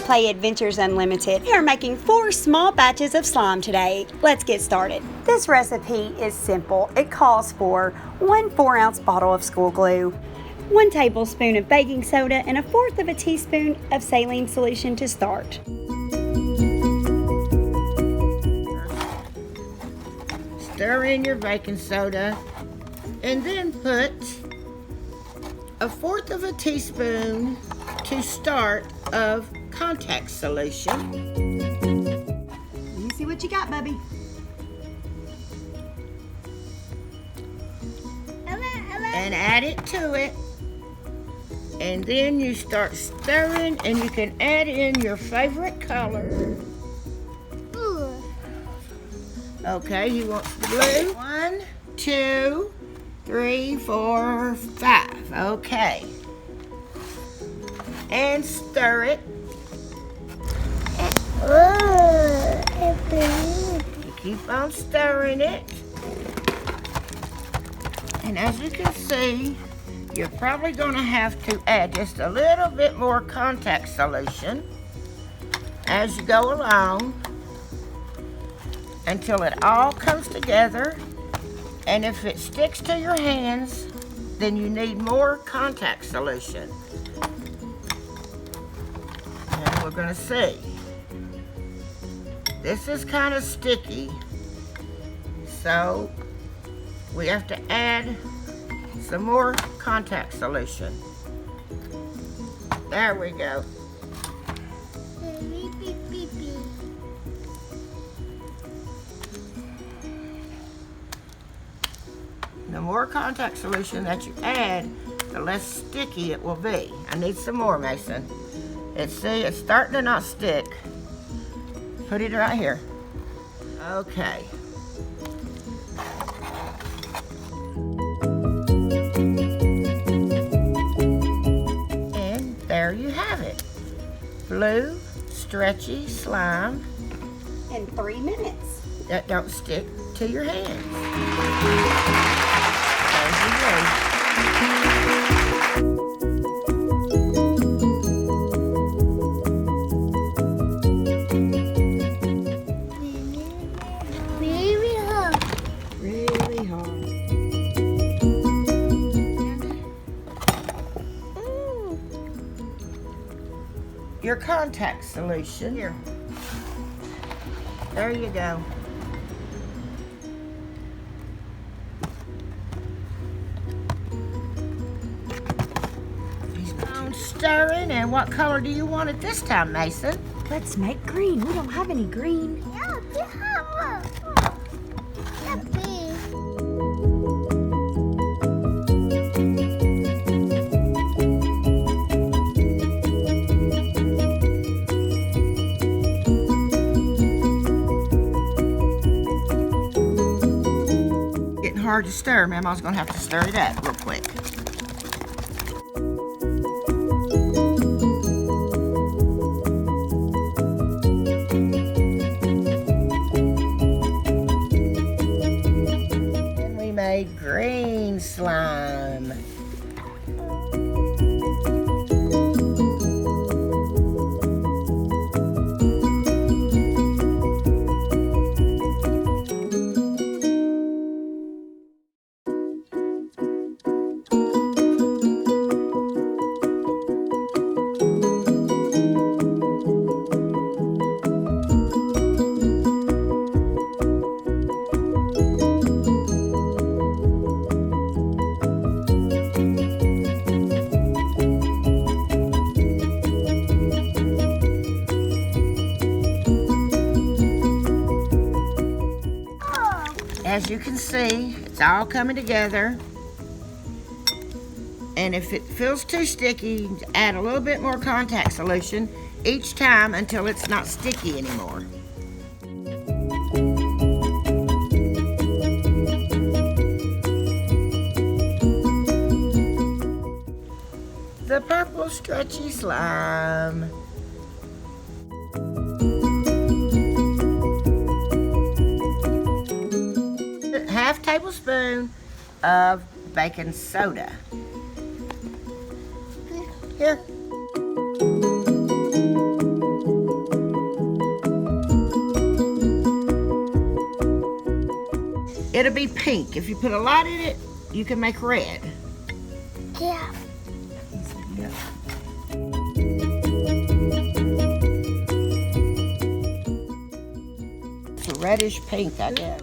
Play Adventures Unlimited. We are making 4 small batches of slime today. Let's get started. This recipe is simple. It calls for 1 4-ounce bottle of school glue, 1 tablespoon of baking soda, and 1/4 teaspoon of saline solution to start. Stir in your baking soda and then put 1/4 teaspoon to start of contact solution. Let me see what you got, Bubby. And add it to it. And then you start stirring, and you can add in your favorite color. Okay, he wants the blue. 1, 2, 3, 4, 5. Okay. And stir it. You keep on stirring it. And as you can see, you're probably going to have to add just a little bit more contact solution as you go along until it all comes together. And if it sticks to your hands, then you need more contact solution. And we're going to see. This is kind of sticky, so we have to add some more contact solution. There we go. The more contact solution that you add, the less sticky it will be. I need some more, Mason. It's starting to not stick. Put it right here. Okay. And there you have it. Blue stretchy slime. In 3 minutes. That don't stick to your hands. There's your Really hard. Your contact solution. Here. There you go. Stirring, and what color do you want it this time, Mason? Let's make green. We don't have any green. Yeah, we have one. Getting hard to stir. Mama's gonna have to stir it up real quick. Green slime. As you can see, it's all coming together. And if it feels too sticky, add a little bit more contact solution each time until it's not sticky anymore. The purple stretchy slime. Half tablespoon of baking soda. Here. It'll be pink. If you put a lot in it, you can make red. Yeah. Yeah. It's a reddish pink, I guess.